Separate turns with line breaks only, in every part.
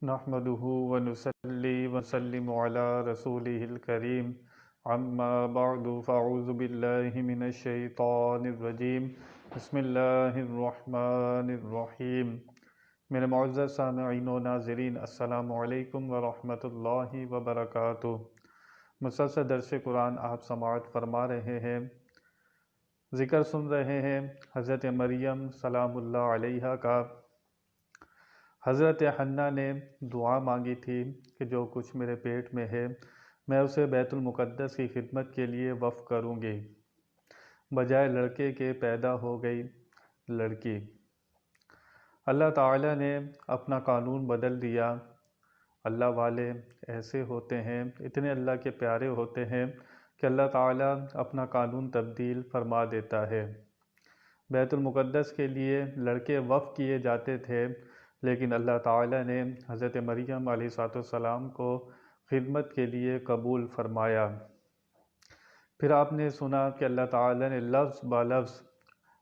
نحمده ونصلي ونسلم على رسوله الكريم اما بعد فاعوذ بالله من الشیطان الرجیم بسم اللہ الرحمن الرحیم۔ میرے معزز سامعین و ناظرین، السلام علیکم ورحمۃ اللہ وبرکاتہ۔ مسلسل درس قرآن آپ سماعت فرما رہے ہیں، ذکر سن رہے ہیں حضرت مریم سلام اللہ علیہا کا۔ حضرت حنہ نے دعا مانگی تھی کہ جو کچھ میرے پیٹ میں ہے میں اسے بیت المقدس کی خدمت کے لیے وقف کروں گی۔ بجائے لڑکے کے پیدا ہو گئی لڑکی۔ اللہ تعالیٰ نے اپنا قانون بدل دیا۔ اللہ والے ایسے ہوتے ہیں، اتنے اللہ کے پیارے ہوتے ہیں کہ اللہ تعالیٰ اپنا قانون تبدیل فرما دیتا ہے۔ بیت المقدس کے لیے لڑکے وقف کیے جاتے تھے، لیکن اللہ تعالیٰ نے حضرت مریم علیہ السلام کو خدمت کے لیے قبول فرمایا۔ پھر آپ نے سنا کہ اللہ تعالیٰ نے لفظ با لفظ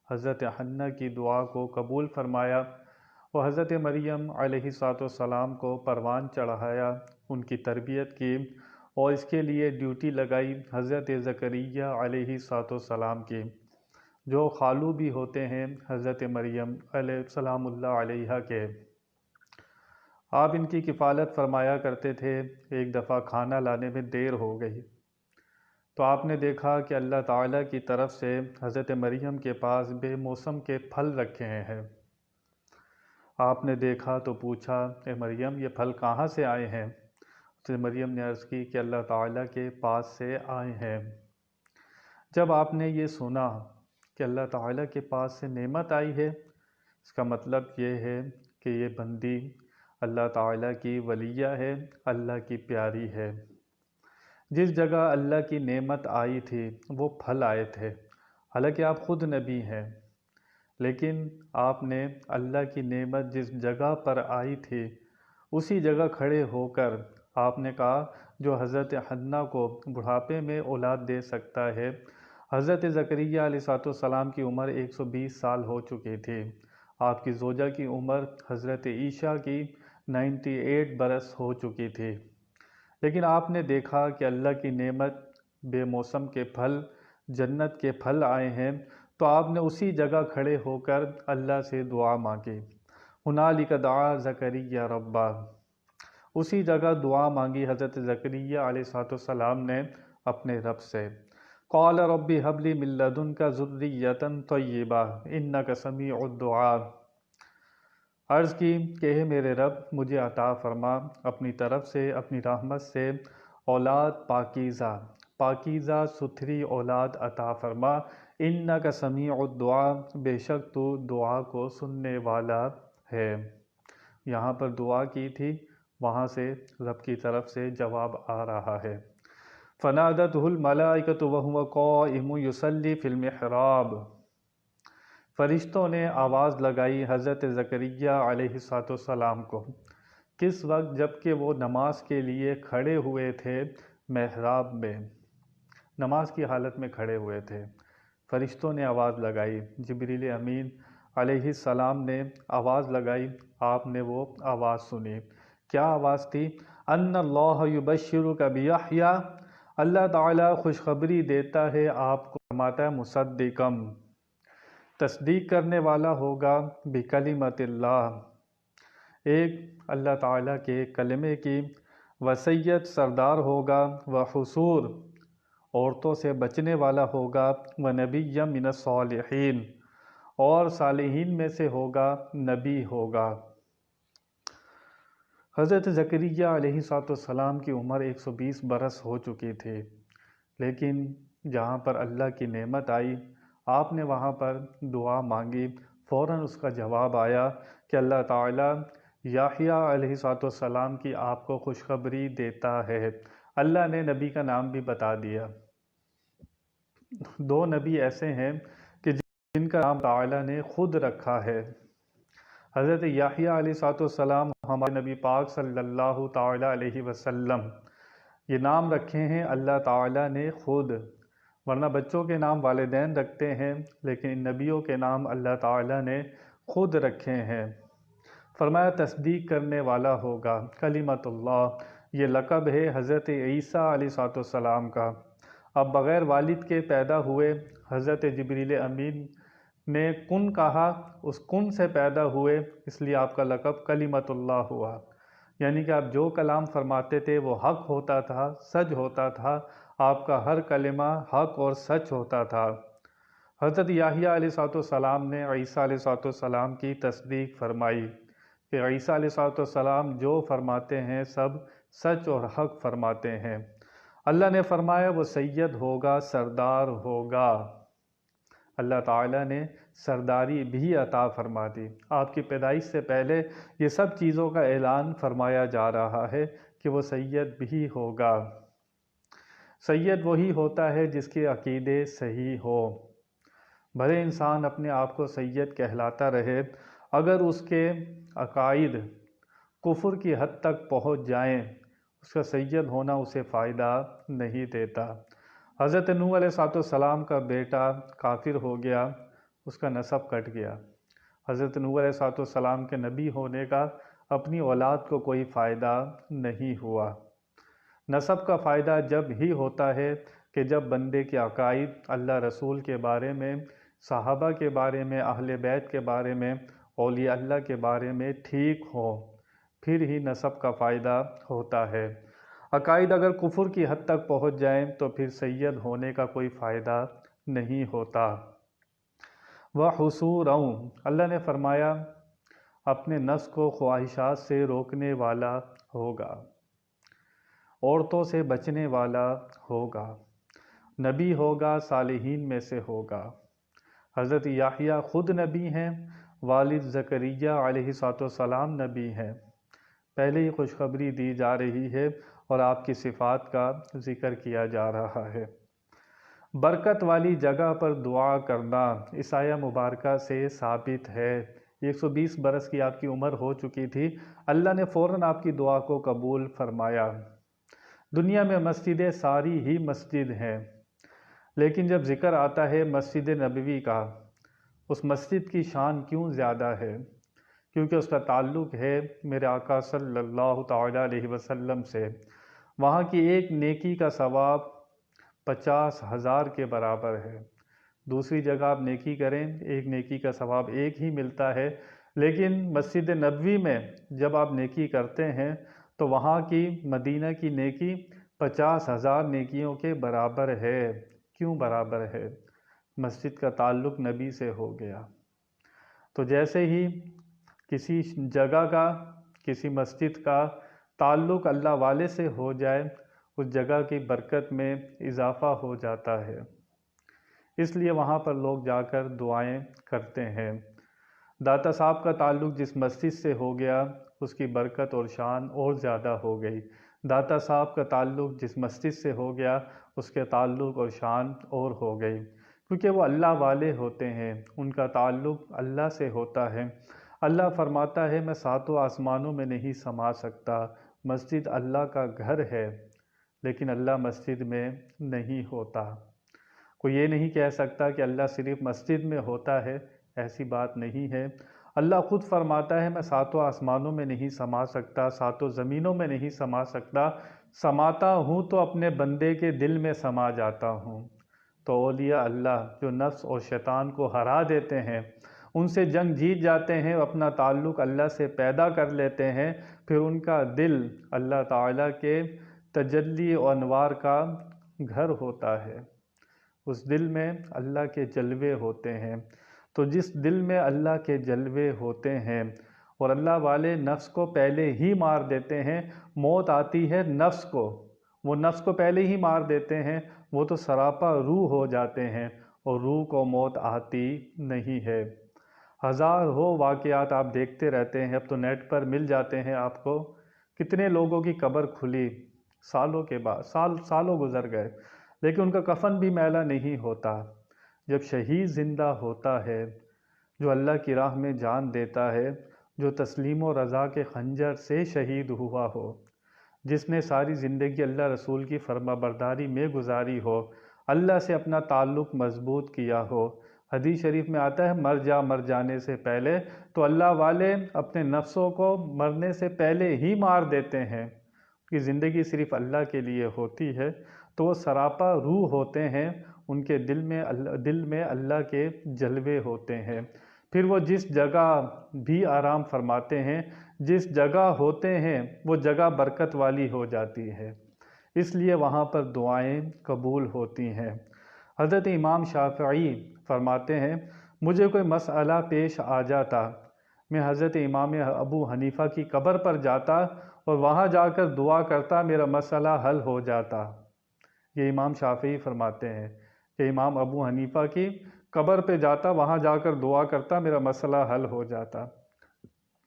حضرت حنہ کی دعا کو قبول فرمایا اور حضرت مریم علیہ السلام کو پروان چڑھایا، ان کی تربیت کی اور اس کے لیے ڈیوٹی لگائی حضرت زکریا علیہ السلام کی، جو خالو بھی ہوتے ہیں حضرت مریم علیہ السلام اللہ علیہ کے۔ آپ ان کی کفالت فرمایا کرتے تھے۔ ایک دفعہ کھانا لانے میں دیر ہو گئی تو آپ نے دیکھا کہ اللہ تعالیٰ کی طرف سے حضرت مریم کے پاس بے موسم کے پھل رکھے ہیں۔ آپ نے دیکھا تو پوچھا، اے مریم یہ پھل کہاں سے آئے ہیں؟ حضرت مریم نے عرض کی کہ اللہ تعالیٰ کے پاس سے آئے ہیں۔ جب آپ نے یہ سنا کہ اللہ تعالیٰ کے پاس سے نعمت آئی ہے، اس کا مطلب یہ ہے کہ یہ بندی اللہ تعالیٰ کی ولیہ ہے، اللہ کی پیاری ہے۔ جس جگہ اللہ کی نعمت آئی تھی وہ پھل آئے تھے، حالانکہ آپ خود نبی ہیں، لیکن آپ نے اللہ کی نعمت جس جگہ پر آئی تھی اسی جگہ کھڑے ہو کر آپ نے کہا جو حضرت حنہ کو بڑھاپے میں اولاد دے سکتا ہے۔ حضرت زکریا علیہ السلام کی عمر 120 سال ہو چکی تھی، آپ کی زوجہ کی عمر حضرت عیسیٰ کی 98 برس ہو چکی تھی، لیکن آپ نے دیکھا کہ اللہ کی نعمت بے موسم کے پھل، جنت کے پھل آئے ہیں، تو آپ نے اسی جگہ کھڑے ہو کر اللہ سے دعا مانگی۔ ہنالک دعا زکریا ربہ، اسی جگہ دعا مانگی حضرت زکریا علیہ السلام نے اپنے رب سے۔ قال رب هب لي من لدنك ذرية طيبة انك سمیع الدعاء، عرض کی کہ اے میرے رب مجھے عطا فرما اپنی طرف سے، اپنی رحمت سے اولاد پاکیزہ ستھری اولاد عطا فرما، انک سمیع الدعاء، بے شک تو دعا کو سننے والا ہے۔ یہاں پر دعا کی تھی، وہاں سے رب کی طرف سے جواب آ رہا ہے۔ فنادته الملائکۃ وهو قائم یصلی فی المحراب، فرشتوں نے آواز لگائی حضرت زکریا علیہ السلام کو، کس وقت؟ جب کہ وہ نماز کے لیے کھڑے ہوئے تھے محراب میں، نماز کی حالت میں کھڑے ہوئے تھے۔ فرشتوں نے آواز لگائی، جبریل امین علیہ السلام نے آواز لگائی، آپ نے وہ آواز سنی۔ کیا آواز تھی؟ ان اللہ یبشرک بیحییٰ، اللہ تعالیٰ خوشخبری دیتا ہے آپ کو، فرماتا ہے مصدقم، تصدیق کرنے والا ہوگا، بکلمت اللہ، ایک اللہ تعالیٰ کے کلمے کی، وسید سردار ہوگا، وحصور عورتوں سے بچنے والا ہوگا، ونبی من الصالحین اور صالحین میں سے ہوگا، نبی ہوگا۔ حضرت زکریا علیہ السلام کی عمر 120 برس ہو چکی تھی، لیکن جہاں پر اللہ کی نعمت آئی آپ نے وہاں پر دعا مانگی، فوراً اس کا جواب آیا کہ اللہ تعالیٰ یحییٰ علیہ السلام کی آپ کو خوشخبری دیتا ہے۔ اللہ نے نبی کا نام بھی بتا دیا۔ دو نبی ایسے ہیں کہ جن کا نام تعالیٰ نے خود رکھا ہے۔ حضرت یحییٰ علیہ السلام ہمارے نبی پاک صلی اللہ تعالیٰ علیہ وسلم، یہ نام رکھے ہیں اللہ تعالیٰ نے خود، ورنہ بچوں کے نام والدین رکھتے ہیں، لیکن ان نبیوں کے نام اللہ تعالیٰ نے خود رکھے ہیں۔ فرمایا تصدیق کرنے والا ہوگا۔ کلمت اللہ، یہ لقب ہے حضرت عیسیٰ علیہ السلام کا۔ اب بغیر والد کے پیدا ہوئے، حضرت جبریل امین نے کن کہا، اس کن سے پیدا ہوئے، اس لیے آپ کا لقب کلمت اللہ ہوا۔ یعنی کہ آپ جو کلام فرماتے تھے وہ حق ہوتا تھا، سچ ہوتا تھا، آپ کا ہر کلمہ حق اور سچ ہوتا تھا۔ حضرت یحییٰ علیہ السلام نے عیسیٰ علیہ السلام کی تصدیق فرمائی کہ عیسیٰ علیہ السلام جو فرماتے ہیں سب سچ اور حق فرماتے ہیں۔ اللہ نے فرمایا وہ سید ہوگا، سردار ہوگا۔ اللہ تعالیٰ نے سرداری بھی عطا فرما دی۔ آپ کی پیدائش سے پہلے یہ سب چیزوں کا اعلان فرمایا جا رہا ہے کہ وہ سید بھی ہوگا۔ سید وہی ہوتا ہے جس کے عقیدے صحیح ہو۔ بھلے انسان اپنے آپ کو سید کہلاتا رہے، اگر اس کے عقائد کفر کی حد تک پہنچ جائیں، اس کا سید ہونا اسے فائدہ نہیں دیتا۔ حضرت نوح علیہ السلام کا بیٹا کافر ہو گیا، اس کا نسب کٹ گیا۔ حضرت نوح علیہ السلام کے نبی ہونے کا اپنی اولاد کو کوئی فائدہ نہیں ہوا۔ نسب کا فائدہ جب ہی ہوتا ہے کہ جب بندے کے عقائد اللہ رسول کے بارے میں، صحابہ کے بارے میں، اہل بیت کے بارے میں، اولیاء اللہ کے بارے میں ٹھیک ہو، پھر ہی نسب کا فائدہ ہوتا ہے۔ عقائد اگر کفر کی حد تک پہنچ جائیں تو پھر سید ہونے کا کوئی فائدہ نہیں ہوتا۔ وَحُصُورًا، اللہ نے فرمایا اپنے نفس کو خواہشات سے روکنے والا ہوگا، عورتوں سے بچنے والا ہوگا، نبی ہوگا، صالحین میں سے ہوگا۔ حضرت یحییٰ خود نبی ہیں، والد زکریا علیہ السلام نبی ہیں۔ پہلے ہی خوشخبری دی جا رہی ہے اور آپ کی صفات کا ذکر کیا جا رہا ہے۔ برکت والی جگہ پر دعا کرنا اس آیہ مبارکہ سے ثابت ہے۔ 120 برس کی آپ کی عمر ہو چکی تھی، اللہ نے فوراً آپ کی دعا کو قبول فرمایا۔ دنیا میں مسجدیں ساری ہی مسجد ہیں، لیکن جب ذکر آتا ہے مسجد نبوی کا، اس مسجد کی شان کیوں زیادہ ہے؟ کیونکہ اس کا تعلق ہے میرے آقا صلی اللہ تعالیٰ علیہ وسلم سے۔ وہاں کی ایک نیکی کا ثواب 50,000 کے برابر ہے۔ دوسری جگہ آپ نیکی کریں، ایک نیکی کا ثواب ایک ہی ملتا ہے، لیکن مسجد نبوی میں جب آپ نیکی کرتے ہیں تو وہاں کی مدینہ کی نیکی 50,000 نیکیوں کے برابر ہے۔ کیوں برابر ہے؟ مسجد کا تعلق نبی سے ہو گیا۔ تو جیسے ہی کسی جگہ کا، کسی مسجد کا تعلق اللہ والے سے ہو جائے، اس جگہ کی برکت میں اضافہ ہو جاتا ہے، اس لیے وہاں پر لوگ جا کر دعائیں کرتے ہیں۔ داتا صاحب کا تعلق جس مسجد سے ہو گیا، اس کی برکت اور شان اور زیادہ ہو گئی۔ داتا صاحب کا تعلق جس مسجد سے ہو گیا، اس کے تعلق اور شان اور ہو گئی، کیونکہ وہ اللہ والے ہوتے ہیں، ان کا تعلق اللہ سے ہوتا ہے۔ اللہ فرماتا ہے میں ساتوں آسمانوں میں نہیں سما سکتا، مسجد اللہ کا گھر ہے، لیکن اللہ مسجد میں نہیں ہوتا۔ کوئی یہ نہیں کہہ سکتا کہ اللہ صرف مسجد میں ہوتا ہے، ایسی بات نہیں ہے۔ اللہ خود فرماتا ہے میں ساتوں آسمانوں میں نہیں سما سکتا، ساتوں زمینوں میں نہیں سما سکتا، سماتا ہوں تو اپنے بندے کے دل میں سما جاتا ہوں۔ تو اولیاء اللہ جو نفس اور شیطان کو ہرا دیتے ہیں، ان سے جنگ جیت جاتے ہیں، اپنا تعلق اللہ سے پیدا کر لیتے ہیں، پھر ان کا دل اللہ تعالیٰ کے تجلی و انوار کا گھر ہوتا ہے، اس دل میں اللہ کے جلوے ہوتے ہیں۔ تو جس دل میں اللہ کے جلوے ہوتے ہیں اور اللہ والے نفس کو پہلے ہی مار دیتے ہیں، موت آتی ہے نفس کو، وہ نفس کو پہلے ہی مار دیتے ہیں، وہ تو سراپا روح ہو جاتے ہیں اور روح کو موت آتی نہیں ہے۔ ہزاروں واقعات آپ دیکھتے رہتے ہیں، اب تو نیٹ پر مل جاتے ہیں آپ کو، کتنے لوگوں کی قبر کھلی سالوں کے بعد، سالوں گزر گئے، لیکن ان کا کفن بھی میلا نہیں ہوتا۔ جب شہید زندہ ہوتا ہے، جو اللہ کی راہ میں جان دیتا ہے، جو تسلیم و رضا کے خنجر سے شہید ہوا ہو، جس نے ساری زندگی اللہ رسول کی فرما برداری میں گزاری ہو، اللہ سے اپنا تعلق مضبوط کیا ہو، حدیث شریف میں آتا ہے مر جانے سے پہلے تو اللہ والے اپنے نفسوں کو مرنے سے پہلے ہی مار دیتے ہیں، کہ زندگی صرف اللہ کے لیے ہوتی ہے، تو وہ سراپا روح ہوتے ہیں، ان کے دل میں اللہ کے جلوے ہوتے ہیں۔ پھر وہ جس جگہ بھی آرام فرماتے ہیں، جس جگہ ہوتے ہیں وہ جگہ برکت والی ہو جاتی ہے، اس لیے وہاں پر دعائیں قبول ہوتی ہیں۔ حضرت امام شافعی فرماتے ہیں مجھے کوئی مسئلہ پیش آ جاتا، میں حضرت امام ابو حنیفہ کی قبر پر جاتا اور وہاں جا کر دعا کرتا، میرا مسئلہ حل ہو جاتا۔ یہ امام شافعی فرماتے ہیں کہ امام ابو حنیفہ کی قبر پہ جاتا، وہاں جا کر دعا کرتا، میرا مسئلہ حل ہو جاتا۔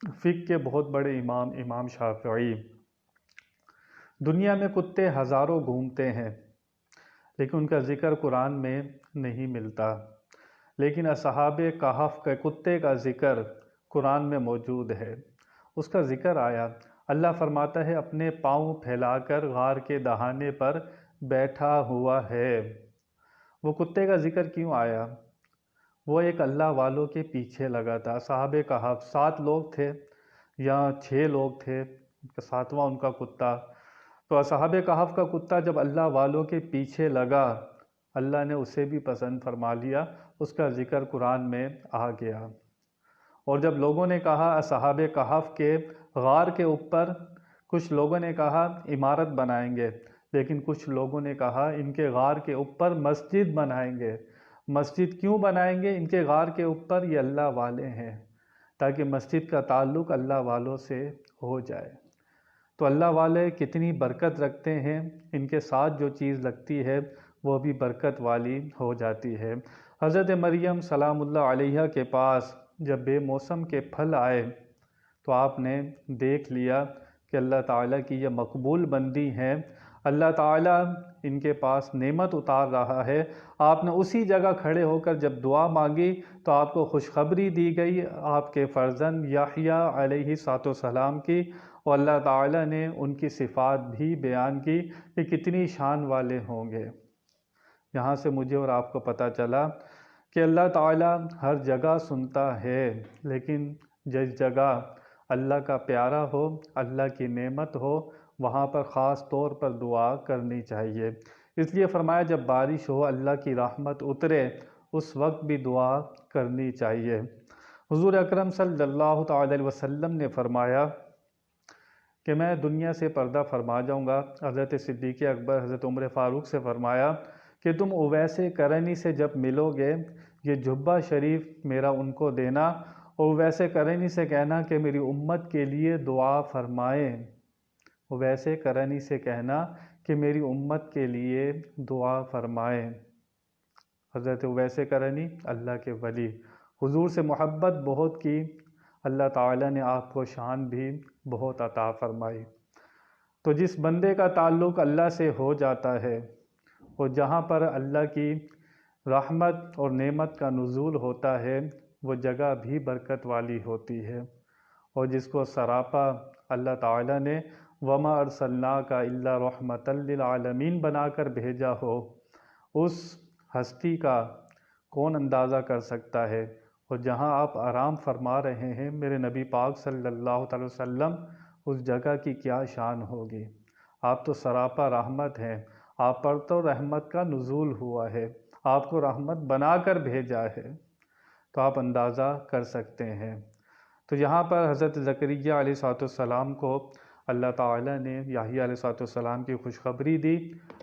فقہ کے بہت بڑے امام شافعی۔ دنیا میں کتے ہزاروں گھومتے ہیں لیکن ان کا ذکر قرآن میں نہیں ملتا، لیکن اصحاب کہف کے کتے کا ذکر قرآن میں موجود ہے۔ اس کا ذکر آیا، اللہ فرماتا ہے اپنے پاؤں پھیلا کر غار کے دہانے پر بیٹھا ہوا ہے۔ وہ کتے کا ذکر کیوں آیا؟ وہ ایک اللہ والوں کے پیچھے لگا تھا۔ اصحاب کہف 7 لوگ تھے یا 6 لوگ تھے، 7واں ان کا کتا۔ تو اصحاب کہف کا کتا جب اللہ والوں کے پیچھے لگا، اللہ نے اسے بھی پسند فرما لیا، اس کا ذکر قرآن میں آ گیا۔ اور جب لوگوں نے کہا اصحاب کہف کے غار کے اوپر، کچھ لوگوں نے کہا عمارت بنائیں گے، لیکن کچھ لوگوں نے کہا ان کے غار کے اوپر مسجد بنائیں گے۔ مسجد کیوں بنائیں گے ان کے غار کے اوپر؟ یہ اللہ والے ہیں، تاکہ مسجد کا تعلق اللہ والوں سے ہو جائے۔ تو اللہ والے کتنی برکت رکھتے ہیں، ان کے ساتھ جو چیز لگتی ہے وہ بھی برکت والی ہو جاتی ہے۔ حضرت مریم سلام اللہ علیہا کے پاس جب بے موسم کے پھل آئے تو آپ نے دیکھ لیا کہ اللہ تعالیٰ کی یہ مقبول بندی ہیں، اللہ تعالیٰ ان کے پاس نعمت اتار رہا ہے۔ آپ نے اسی جگہ کھڑے ہو کر جب دعا مانگی تو آپ کو خوشخبری دی گئی آپ کے فرزند یحییٰ علیہ السلام کی، اور اللہ تعالیٰ نے ان کی صفات بھی بیان کی کہ کتنی شان والے ہوں گے۔ یہاں سے مجھے اور آپ کو پتہ چلا کہ اللہ تعالیٰ ہر جگہ سنتا ہے، لیکن جس جگہ اللہ کا پیارا ہو، اللہ کی نعمت ہو، وہاں پر خاص طور پر دعا کرنی چاہیے۔ اس لیے فرمایا جب بارش ہو، اللہ کی رحمت اترے، اس وقت بھی دعا کرنی چاہیے۔ حضور اکرم صلی اللہ تعالی علیہ وسلم نے فرمایا کہ میں دنیا سے پردہ فرما جاؤں گا۔ حضرت صدیق اکبر حضرت عمر فاروق سے فرمایا کہ تم اویس قرنی سے جب ملو گے، یہ جبہ شریف میرا ان کو دینا، اور اویس قرنی سے کہنا کہ میری امت کے لیے دعا فرمائیں۔ اویس قرنی سے کہنا کہ میری امت کے لیے دعا فرمائیں۔ حضرت اویس قرنی اللہ کے ولی، حضور سے محبت بہت کی، اللہ تعالیٰ نے آپ کو شان بھی بہت عطا فرمائی۔ تو جس بندے کا تعلق اللہ سے ہو جاتا ہے، اور جہاں پر اللہ کی رحمت اور نعمت کا نزول ہوتا ہے، وہ جگہ بھی برکت والی ہوتی ہے۔ اور جس کو سراپا اللہ تعالیٰ نے وَمَا أَرْسَلْنَاكَ إِلَّا رَحْمَةً لِّلْعَالَمِينَ بنا کر بھیجا ہو، اس ہستی کا کون اندازہ کر سکتا ہے؟ اور جہاں آپ آرام فرما رہے ہیں میرے نبی پاک صلی اللہ علیہ وسلم، اس جگہ کی کیا شان ہوگی؟ آپ تو سراپا رحمت ہیں، آپ پر تو رحمت کا نزول ہوا ہے، آپ کو رحمت بنا کر بھیجا ہے، تو آپ اندازہ کر سکتے ہیں۔ تو یہاں پر حضرت زکریا علیہ السلام کو اللہ تعالیٰ نے یحییٰ علیہ السلام کی خوشخبری دی۔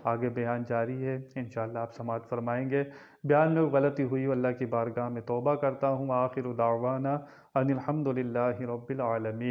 آگے بیان جاری ہے، انشاءاللہ آپ سماعت فرمائیں گے۔ بیان میں غلطی ہوئی اللہ کی بارگاہ میں توبہ کرتا ہوں۔ آخر دعوانا ان الحمد للہ رب العالمین۔